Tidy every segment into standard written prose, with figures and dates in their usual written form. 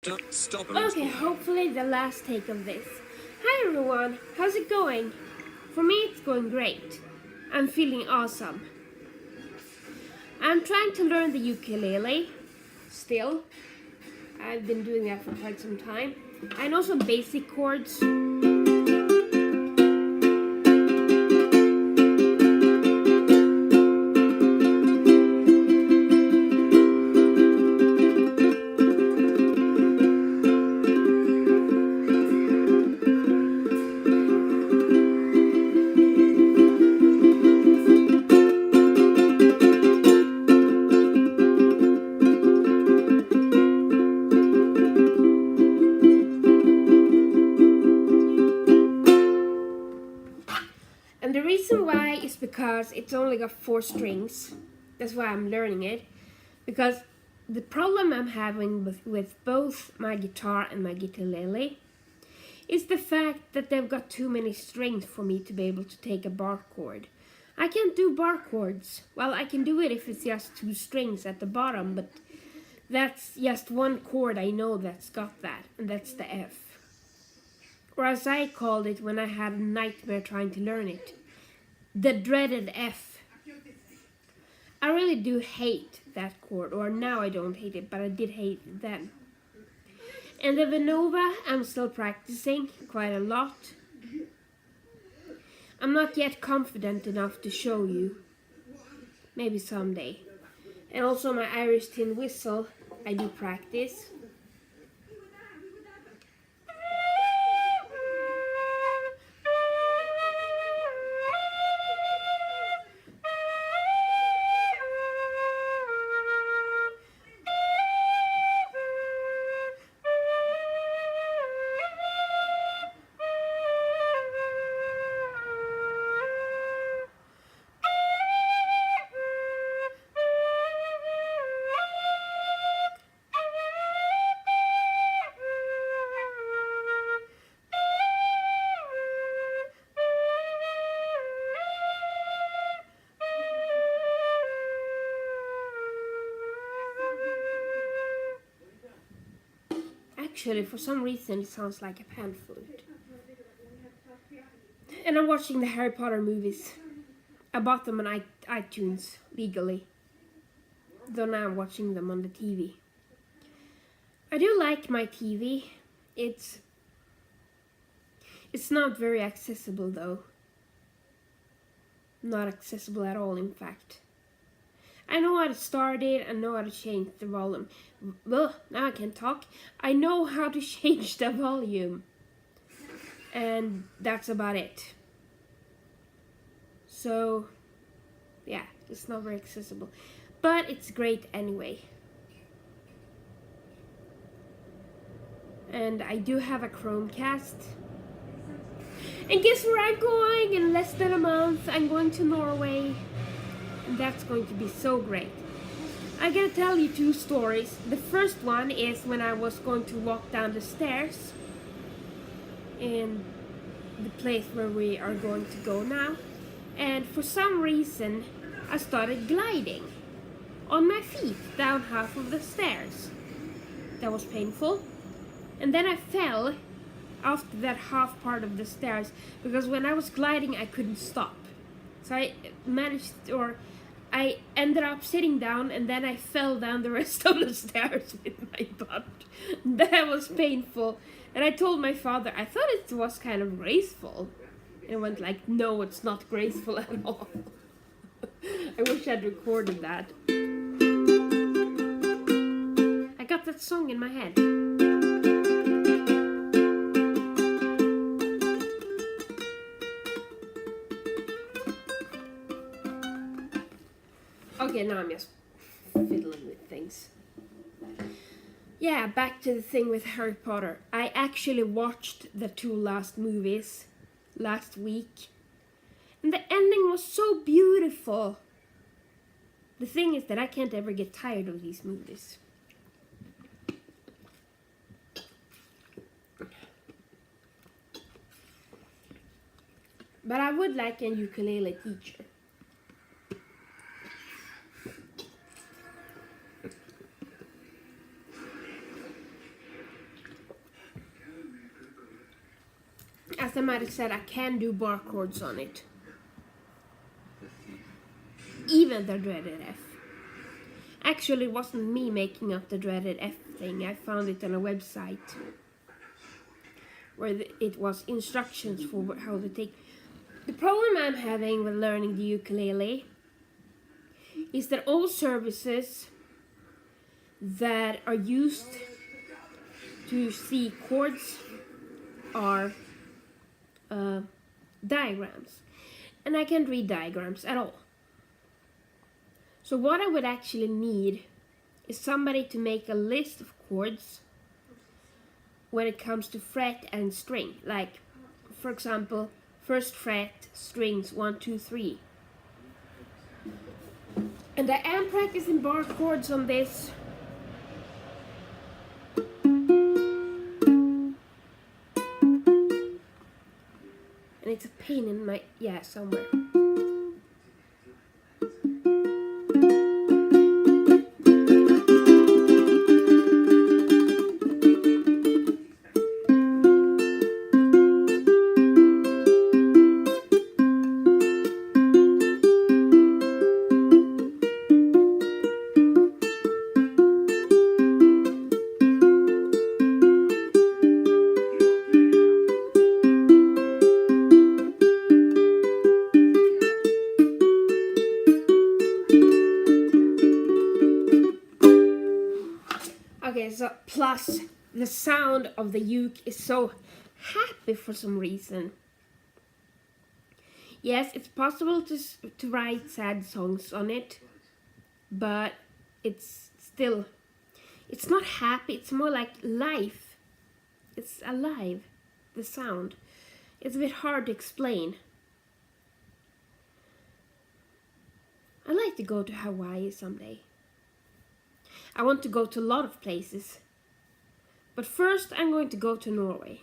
Stop. Okay, hopefully the last take of this. Hi everyone, how's it going? For me it's going great. I'm feeling awesome. I'm trying to learn the ukulele. Still. I've been doing that for quite some time. I know some basic chords. And the reason why is because it's only got 4 strings. That's why I'm learning it. Because the problem I'm having with both my guitar and my ukulele is the fact that they've got too many strings for me to be able to take a bar chord. I can't do bar chords. Well, I can do it if it's just 2 strings at the bottom, but that's just one chord I know that's got that, and that's the F. Or as I called it when I had a nightmare trying to learn it, the dreaded F. I really do hate that chord, or now I don't hate it, but I did hate it then. And the Venova, I'm still practicing quite a lot. I'm not yet confident enough to show you. Maybe someday. And also my Irish tin whistle, I do practice. Actually, for some reason, it sounds like a pan flute. And I'm watching the Harry Potter movies. I bought them on iTunes legally. Though now I'm watching them on the TV. I do like my TV. It's not very accessible though. Not accessible at all, in fact. I know how to start it, I know how to change the volume. Well, now I can talk. I know how to change the volume. And that's about it. So, yeah, it's not very accessible. But it's great anyway. And I do have a Chromecast. And guess where I'm going in less than a month? I'm going to Norway. And that's going to be so great. I'm gonna tell you 2 stories. The first one is when I was going to walk down the stairs in the place where we are going to go now. And for some reason, I started gliding on my feet down half of the stairs. That was painful. And then I fell after that half part of the stairs because when I was gliding, I couldn't stop. So I ended up sitting down and then I fell down the rest of the stairs with my butt. That was painful. And I told my father, I thought it was kind of graceful. And he went like, no, it's not graceful at all. I wish I'd recorded that. I got that song in my head. Okay, now I'm just fiddling with things. Yeah, back to the thing with Harry Potter. I actually watched the 2 last movies last week. And the ending was so beautiful. The thing is that I can't ever get tired of these movies. But I would like a ukulele teacher. as I might have said, I can do bar chords on it. Even the dreaded F. Actually, it wasn't me making up the dreaded F thing. I found it on a website where it was instructions for how to take. The problem I'm having with learning the ukulele is that all services that are used to see chords are diagrams, and I can't read diagrams at all. So what I would actually need is somebody to make a list of chords when it comes to fret and string. Like, for example, first fret, strings 1, 2, 3. And I am practicing bar chords on this. And it's a pain in my, somewhere. Okay, so plus the sound of the uke is so happy for some reason. Yes, it's possible to write sad songs on it, but it's not happy, it's more like life. It's alive, the sound. It's a bit hard to explain. I'd like to go to Hawaii someday. I want to go to a lot of places. But first I'm going to go to Norway.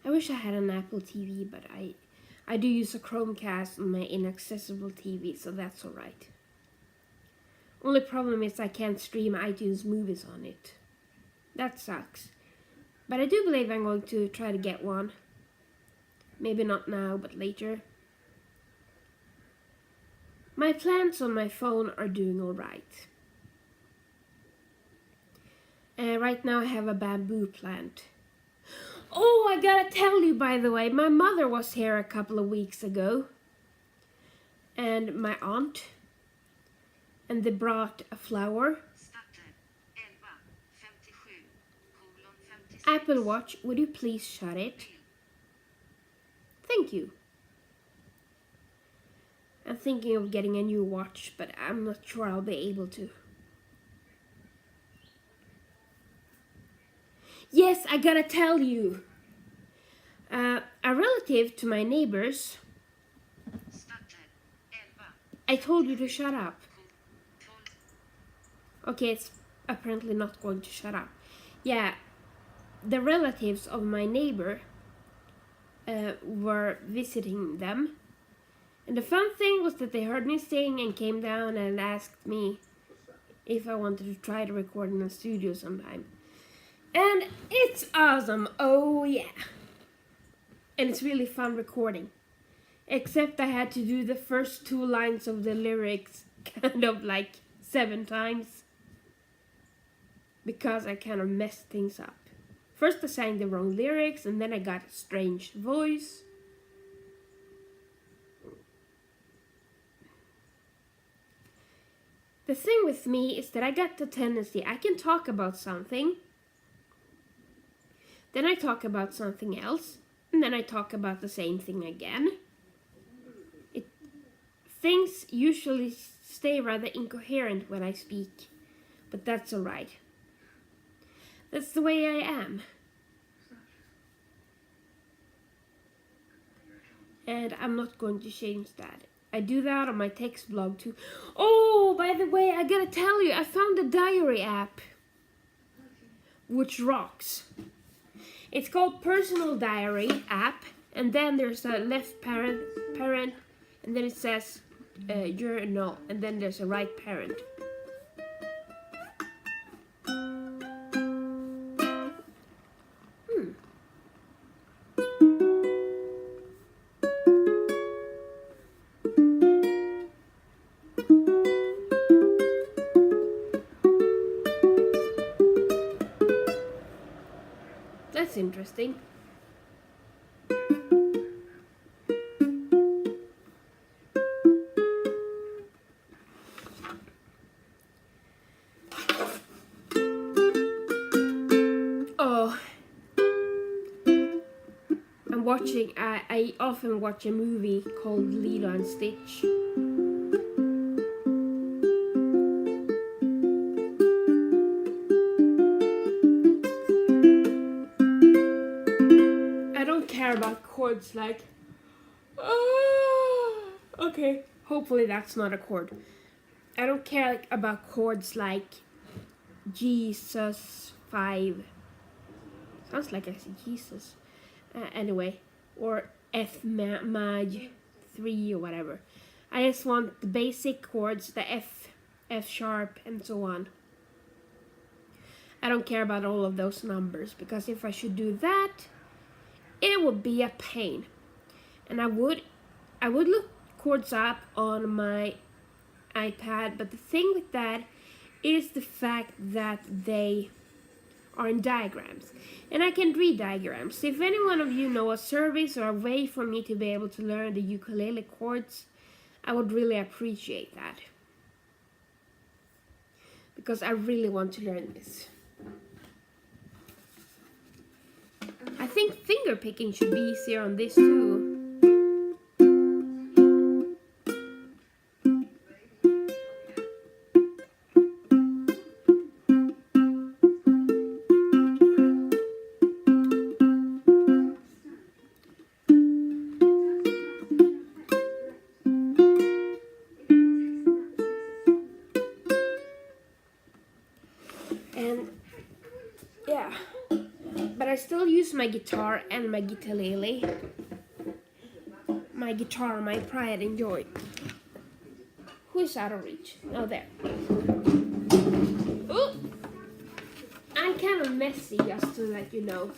I wish I had an Apple TV, but I do use a Chromecast on my inaccessible TV, so that's alright. Only problem is I can't stream iTunes movies on it. That sucks. But I do believe I'm going to try to get one. Maybe not now, but later. My plants on my phone are doing alright. Right now I have a bamboo plant. Oh, I gotta tell you, by the way, my mother was here a couple of weeks ago. And my aunt. And they brought a flower. Apple Watch, would you please shut it? Thank you. I'm thinking of getting a new watch, but I'm not sure I'll be able to. Yes, I gotta tell you. A relative to my neighbors. I told you to shut up. Okay, it's apparently not going to shut up. Yeah, the relatives of my neighbor were visiting them. And the fun thing was that they heard me sing and came down and asked me if I wanted to try to record in a studio sometime. And it's awesome, oh yeah. And it's really fun recording. Except I had to do the first 2 lines of the lyrics kind of like 7 times. Because I kind of messed things up. First I sang the wrong lyrics and then I got a strange voice. The thing with me is that I got the tendency, I can talk about something, then I talk about something else, and then I talk about the same thing again. Things usually stay rather incoherent when I speak, but that's alright. That's the way I am. And I'm not going to change that. I do that on my text blog too. Oh, by the way, I gotta tell you, I found a diary app. Which rocks. It's called Personal Diary app. And then there's a left parent. And then it says journal. And then there's a right parent. that's interesting. Oh, I often watch a movie called Lilo and Stitch. I don't care about chords like... Okay, hopefully that's not a chord. I don't care about chords like Jesus 5. Sounds like I said Jesus. Anyway, or F Maj 3 or whatever. I just want the basic chords, the F sharp, and so on. I don't care about all of those numbers, because if I should do that, it would be a pain. And I would look chords up on my iPad, but the thing with that is the fact that they are in diagrams, and I can read diagrams. If any one of you know a service or a way for me to be able to learn the ukulele chords, I would really appreciate that, because I really want to learn this. I think finger picking should be easier on this too. And yeah, but I still use my guitar and my ukulele. My guitar, my pride and joy. Who's out of reach? Oh, there. Ooh! I'm kind of messy, just to let you know.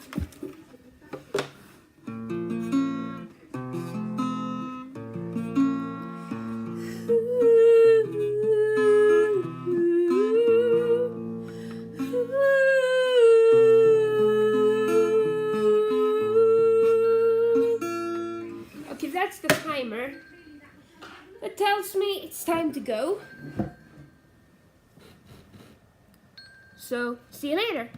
That's the timer that tells me it's time to go. So, see you later.